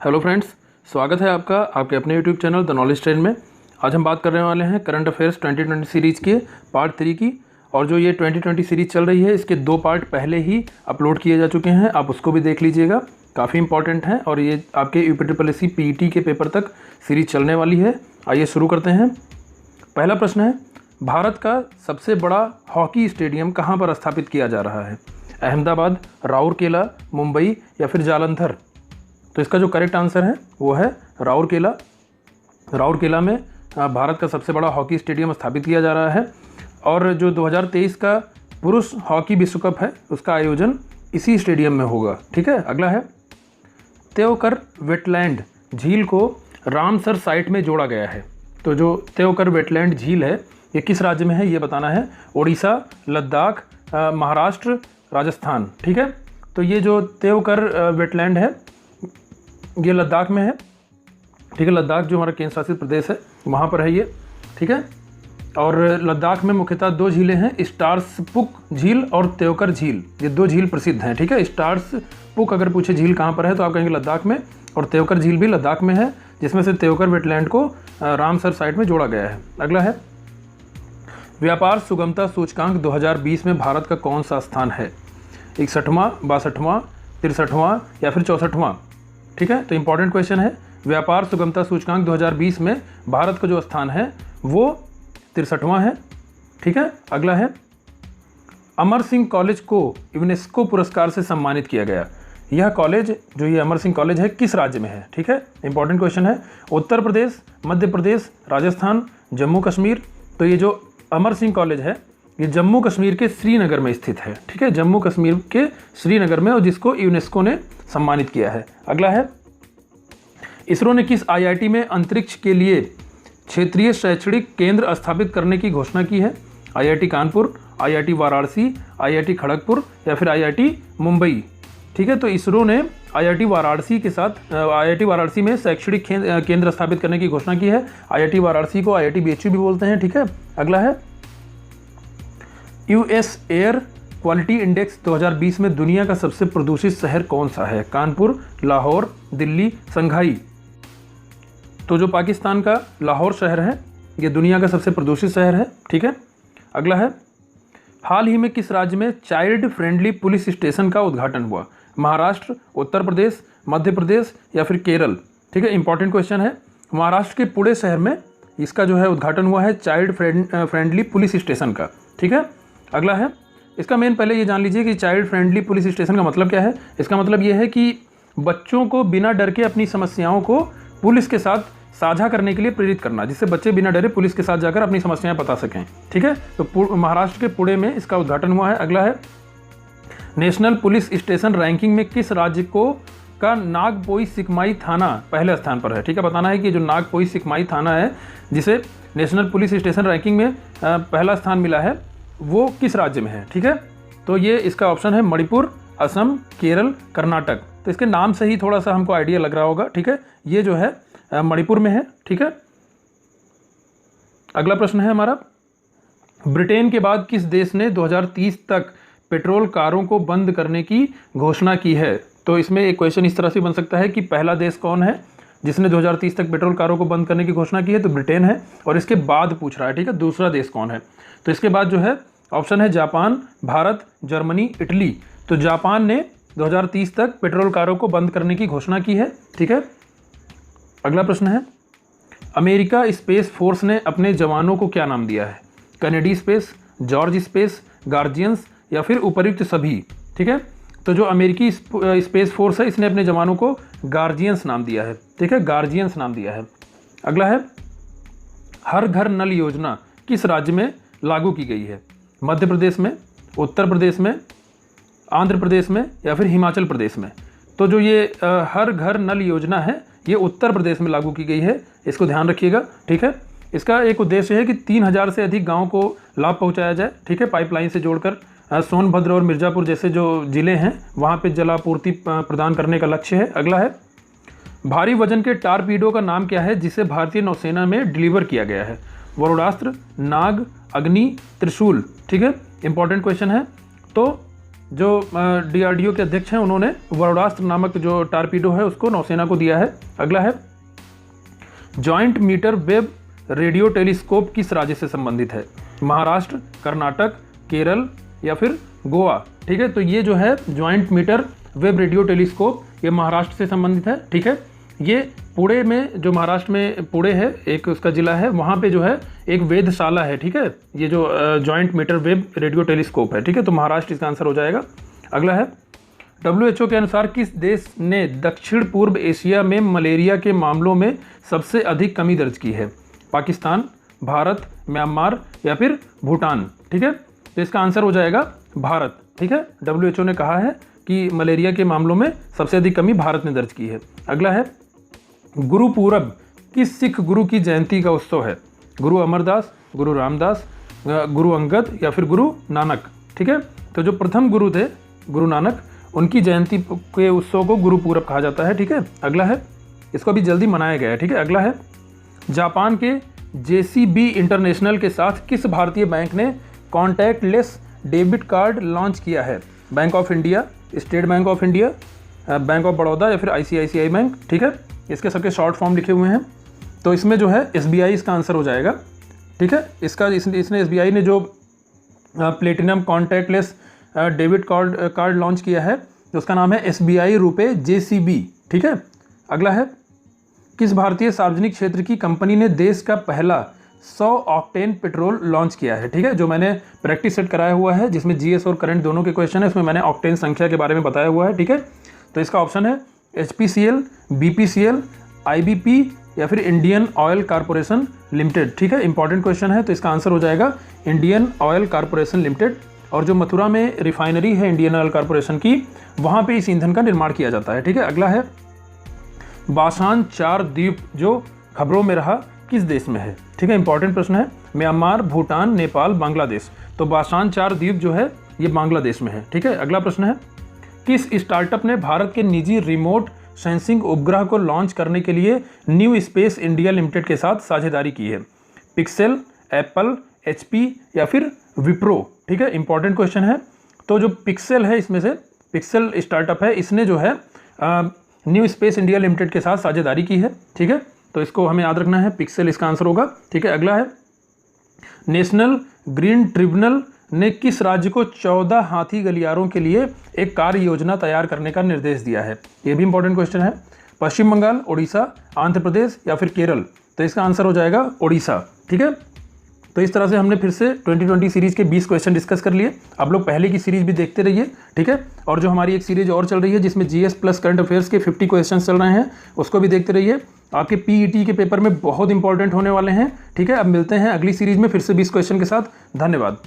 Hello friends, स्वागत है आपका आपके अपने YouTube channel the knowledge train में। आज हम बात करने वाले हैं करंट अफेयर्स 2020 सीरीज़ के पार्ट 3 की। और जो ये 2020 सीरीज़ चल रही है, इसके 2 पार्ट पहले ही अपलोड किए जा चुके हैं, आप उसको भी देख लीजिएगा, काफ़ी इंपॉर्टेंट है और ये आपके यूपीट्रिपल पीईटी के पेपर तक सीरीज़ चलने वाली है। आइए शुरू करते हैं। पहला प्रश्न है, भारत का सबसे बड़ा हॉकी स्टेडियम कहाँ पर स्थापित किया जा रहा है? अहमदाबाद, राउरकेला, मुंबई या फिर जालंधर? तो इसका जो करेक्ट आंसर है वो है राउरकेला। राउरकेला में भारत का सबसे बड़ा हॉकी स्टेडियम स्थापित किया जा रहा है। और जो 2023 का पुरुष हॉकी विश्व कप है, उसका आयोजन इसी स्टेडियम में होगा। ठीक है, अगला है, त्योकर वेटलैंड झील को रामसर साइट में जोड़ा गया है। तो जो त्योकर वेटलैंड झील है, ये किस राज्य में है ये बताना है। उड़ीसा, लद्दाख, महाराष्ट्र, राजस्थान। ठीक है, तो ये जो त्योकर वेटलैंड है ये लद्दाख में है। ठीक है, लद्दाख जो हमारा केंद्र शासित प्रदेश है वहाँ पर है ये। ठीक है, और लद्दाख में मुख्यतः 2 झीलें हैं, स्टार्सपुक झील और त्योकर झील। ये 2 झील प्रसिद्ध हैं। ठीक है, स्टार्सपुक अगर पूछे झील कहाँ पर है तो आप कहेंगे लद्दाख में, और त्योकर झील भी लद्दाख में है, जिसमें से त्योकर वेटलैंड को रामसर साइट में जोड़ा गया है। अगला है, व्यापार सुगमता सूचकांक 2020 में भारत का कौन सा स्थान है? 61वां, 62वां, 63वां या फिर 64वां? ठीक है, तो इंपॉर्टेंट क्वेश्चन है। व्यापार सुगमता सूचकांक 2020 में भारत का जो स्थान है वो 63वां है। ठीक है, अगला है, अमर सिंह कॉलेज को यूनेस्को पुरस्कार से सम्मानित किया गया। यह कॉलेज जो ये अमर सिंह कॉलेज है किस राज्य में है? ठीक है, इंपॉर्टेंट क्वेश्चन है। उत्तर प्रदेश, मध्य प्रदेश, राजस्थान, जम्मू कश्मीर? तो ये जो अमर सिंह कॉलेज है ये जम्मू कश्मीर के श्रीनगर में स्थित है। ठीक है, जम्मू कश्मीर के श्रीनगर में, और जिसको यूनेस्को ने सम्मानित किया है। अगला है, इसरो ने किस आईआईटी में अंतरिक्ष के लिए क्षेत्रीय शैक्षणिक केंद्र स्थापित करने की घोषणा की है? IIT Kanpur, IIT Varanasi, IIT Kharagpur या फिर आईआईटी मुंबई? ठीक है, तो इसरो ने आईआईटी वाराणसी के साथ आईआईटी वाराणसी में शैक्षणिक केंद्र स्थापित करने की घोषणा की है। आईआईटी वाराणसी को आईआईटी बीएचयू भी बोलते हैं। ठीक है, अगला है, यूएस एयर क्वालिटी इंडेक्स 2020 में दुनिया का सबसे प्रदूषित शहर कौन सा है? कानपुर, लाहौर, दिल्ली, शंघाई? तो जो पाकिस्तान का लाहौर शहर है ये दुनिया का सबसे प्रदूषित शहर है। ठीक है, अगला है, हाल ही में किस राज्य में चाइल्ड फ्रेंडली पुलिस स्टेशन का उद्घाटन हुआ? महाराष्ट्र, उत्तर प्रदेश, मध्य प्रदेश या फिर केरल? ठीक है, इंपॉर्टेंट क्वेश्चन है। महाराष्ट्र के पुणे शहर में इसका जो है उद्घाटन हुआ है चाइल्ड फ्रेंडली पुलिस स्टेशन का। ठीक है, अगला है, इसका मेन पहले ये जान लीजिए कि चाइल्ड फ्रेंडली पुलिस स्टेशन का मतलब क्या है। इसका मतलब ये है कि बच्चों को बिना डर के अपनी समस्याओं को पुलिस के साथ साझा करने के लिए प्रेरित करना, जिससे बच्चे बिना डरे पुलिस के साथ जाकर अपनी समस्याएं बता सकें। ठीक है, तो महाराष्ट्र के पुणे में इसका उद्घाटन हुआ है। अगला है, नेशनल पुलिस स्टेशन रैंकिंग में किस राज्य को का नागपोई सिकमाई थाना पहले स्थान पर है? ठीक है, बताना है कि जो नागपोई सिकमाई थाना है जिसे नेशनल पुलिस स्टेशन रैंकिंग में पहला स्थान मिला है वो किस राज्य में है? ठीक है, तो ये इसका ऑप्शन है मणिपुर, असम, केरल, कर्नाटक। तो इसके नाम से ही थोड़ा सा हमको आइडिया लग रहा होगा। ठीक है, ये जो है मणिपुर में है। ठीक है, अगला प्रश्न है हमारा, ब्रिटेन के बाद किस देश ने 2030 तक पेट्रोल कारों को बंद करने की घोषणा की है? तो इसमें एक क्वेश्चन इस तरह से बन सकता है कि पहला देश कौन है जिसने 2030 तक पेट्रोल कारों को बंद करने की घोषणा की है? तो ब्रिटेन है, और इसके बाद पूछ रहा है। ठीक है, दूसरा देश कौन है? तो इसके बाद जो है ऑप्शन है जापान, भारत, जर्मनी, इटली। तो जापान ने 2030 तक पेट्रोल कारों को बंद करने की घोषणा की है। ठीक है, अगला प्रश्न है, अमेरिका स्पेस फोर्स ने अपने जवानों को क्या नाम दिया है? Kennedy space, George space, guardians या फिर उपर्युक्त सभी? ठीक है, तो जो अमेरिकी स्पेस फोर्स है इसने अपने जवानों को गार्जियंस नाम दिया है। ठीक है, गार्जियंस नाम दिया है। अगला है, हर घर नल योजना किस राज्य में लागू की गई है? मध्य प्रदेश में, उत्तर प्रदेश में, आंध्र प्रदेश में या फिर हिमाचल प्रदेश में? तो जो ये हर घर नल योजना है ये उत्तर प्रदेश में लागू की गई है, इसको ध्यान रखिएगा। ठीक है, इसका एक उद्देश्य है कि 3000 से अधिक गाँव को लाभ पहुँचाया जाए। ठीक है, पाइपलाइन से जोड़कर सोनभद्र और मिर्ज़ापुर जैसे जो ज़िले हैं वहाँ पे जलापूर्ति प्रदान करने का लक्ष्य है। अगला है, भारी वजन के टारपीडो का नाम क्या है जिसे भारतीय नौसेना में डिलीवर किया गया है? वरुणास्त्र, नाग, अग्नि, त्रिशूल? ठीक है, इंपॉर्टेंट क्वेश्चन है। तो जो DRDO के अध्यक्ष हैं उन्होंने वरुणास्त्र नामक जो टारपीडो है उसको नौसेना को दिया है। अगला है giant metre wave radio telescope किस राज्य से संबंधित है? महाराष्ट्र, कर्नाटक, केरल या फिर गोवा। ठीक है, तो ये जो है giant metre wave radio telescope ये महाराष्ट्र से संबंधित है। ठीक है, ये पुणे में, जो महाराष्ट्र में पुणे है एक उसका जिला है, वहाँ पे जो है एक वेधशाला है। ठीक है, ये जो giant metre wave radio telescope है। ठीक है, तो महाराष्ट्र इसका आंसर हो जाएगा। अगला है WHO के अनुसार किस देश ने दक्षिण पूर्व एशिया में मलेरिया के मामलों में सबसे अधिक कमी दर्ज की है? पाकिस्तान, भारत, म्यांमार या फिर भूटान। ठीक है, तो इसका आंसर हो जाएगा भारत। ठीक है, WHO ने कहा है कि मलेरिया के मामलों में सबसे अधिक कमी भारत ने दर्ज की है। अगला है गुरु पूरब किस सिख गुरु की जयंती का उत्सव है? गुरु अमरदास, गुरु रामदास, गुरु अंगद या फिर गुरु नानक। ठीक है, तो जो प्रथम गुरु थे गुरु नानक, उनकी जयंती के उत्सव को गुरु पूरब कहा जाता है। ठीक है, अगला है, इसको अभी जल्दी मनाया गया है। ठीक है, अगला है जापान के JCB इंटरनेशनल के साथ किस भारतीय बैंक ने कॉन्टैक्टलेस डेबिट कार्ड लॉन्च किया है? Bank of India, state bank of India, bank of Baroda या फिर ICICI बैंक। ठीक है, इसके सबके शॉर्ट फॉर्म लिखे हुए हैं। तो इसमें जो है SBI इसका आंसर हो जाएगा। ठीक है, इसने SBI ने जो platinum contactless debit card launch किया है तो उसका नाम है SBI रुपए JCB। ठीक है, अगला है किस भारतीय सार्वजनिक क्षेत्र की कंपनी ने देश का पहला 100 ऑक्टेन पेट्रोल लॉन्च किया है? ठीक है, जो मैंने प्रैक्टिस सेट कराया हुआ है जिसमें GS और करंट दोनों के क्वेश्चन है, उसमें मैंने ऑक्टेन संख्या के बारे में बताया हुआ है। ठीक है, तो इसका ऑप्शन है HPCL, BPCL, IBP या फिर इंडियन ऑयल कारपोरेशन लिमिटेड। ठीक है, इंपॉर्टेंट क्वेश्चन है, तो इसका आंसर हो जाएगा इंडियन ऑयल कारपोरेशन लिमिटेड। और जो मथुरा में रिफाइनरी है इंडियन ऑयल कारपोरेशन की, वहाँ पे इस ईंधन का निर्माण किया जाता है। ठीक है, अगला है बाशान 4 द्वीप जो खबरों में रहा किस देश में है? ठीक है, इंपॉर्टेंट प्रश्न है। म्यांमार, भूटान, नेपाल, बांग्लादेश। तो बाशान 4 द्वीप जो है ये बांग्लादेश में है। ठीक है, अगला प्रश्न है किस स्टार्टअप ने भारत के निजी रिमोट सेंसिंग उपग्रह को लॉन्च करने के लिए न्यू स्पेस इंडिया लिमिटेड के साथ साझेदारी की है? पिक्सेल, एप्पल, HP या फिर विप्रो। ठीक है, इंपॉर्टेंट क्वेश्चन है। तो जो पिक्सेल है, इसमें से पिक्सेल स्टार्टअप है, इसने जो है न्यू स्पेस इंडिया लिमिटेड के साथ साझेदारी की है। ठीक है, तो इसको हमें याद रखना है, पिक्सेल इसका आंसर होगा। ठीक है, अगला है नेशनल ग्रीन ट्रिब्यूनल ने किस राज्य को 14 हाथी गलियारों के लिए एक कार्य योजना तैयार करने का निर्देश दिया है? ये भी इंपॉर्टेंट क्वेश्चन है। पश्चिम बंगाल, उड़ीसा, आंध्र प्रदेश या फिर केरल। तो इसका आंसर हो जाएगा उड़ीसा। ठीक है, तो इस तरह से हमने फिर से 2020 सीरीज़ के 20 क्वेश्चन डिस्कस कर लिए। आप लोग पहले की सीरीज़ भी देखते रहिए। ठीक है, और जो हमारी एक सीरीज और चल रही है जिसमें GS प्लस करंट अफेयर्स के 50 क्वेश्चन चल रहे हैं, उसको भी देखते रहिए। आपके PET के पेपर में बहुत इंपॉर्टेंट होने वाले हैं। ठीक है, अब मिलते हैं अगली सीरीज़ में फिर से 20 क्वेश्चन के साथ। धन्यवाद।